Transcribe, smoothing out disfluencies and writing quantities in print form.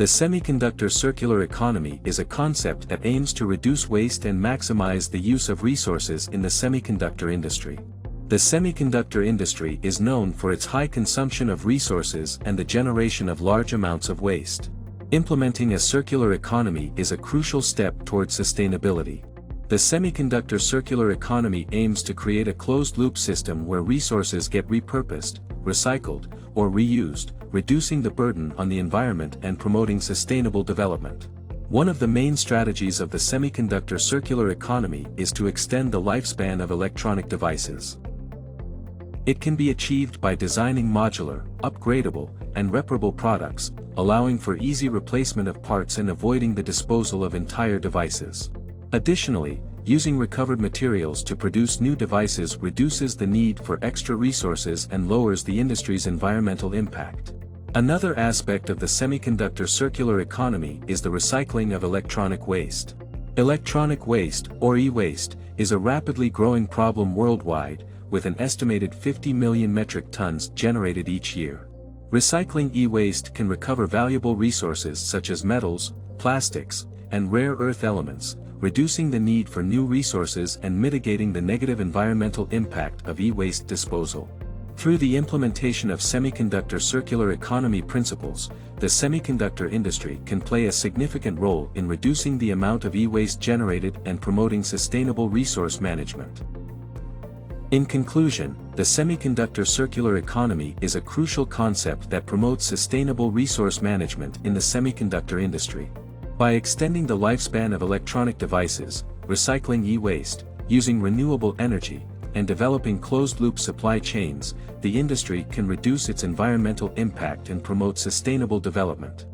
The semiconductor circular economy is a concept that aims to reduce waste and maximize the use of resources in the semiconductor industry. The semiconductor industry is known for its high consumption of resources and the generation of large amounts of waste. Implementing a circular economy is a crucial step towards sustainability. The semiconductor circular economy aims to create a closed-loop system where resources get repurposed, recycled, or reused, reducing the burden on the environment and promoting sustainable development. One of the main strategies of the semiconductor circular economy is to extend the lifespan of electronic devices. It can be achieved by designing modular, upgradable, and repairable products, allowing for easy replacement of parts and avoiding the disposal of entire devices. Additionally, using recovered materials to produce new devices reduces the need for extra resources and lowers the industry's environmental impact. Another aspect of the semiconductor circular economy is the recycling of electronic waste. Electronic waste, or e-waste, is a rapidly growing problem worldwide, with an estimated 50 million metric tons generated each year. Recycling e-waste can recover valuable resources such as metals, plastics, and rare earth elements, reducing the need for new resources and mitigating the negative environmental impact of e-waste disposal. Through the implementation of semiconductor circular economy principles, the semiconductor industry can play a significant role in reducing the amount of e-waste generated and promoting sustainable resource management. In conclusion, the semiconductor circular economy is a crucial concept that promotes sustainable resource management in the semiconductor industry. By extending the lifespan of electronic devices, recycling e-waste, using renewable energy, and developing closed-loop supply chains, the industry can reduce its environmental impact and promote sustainable development.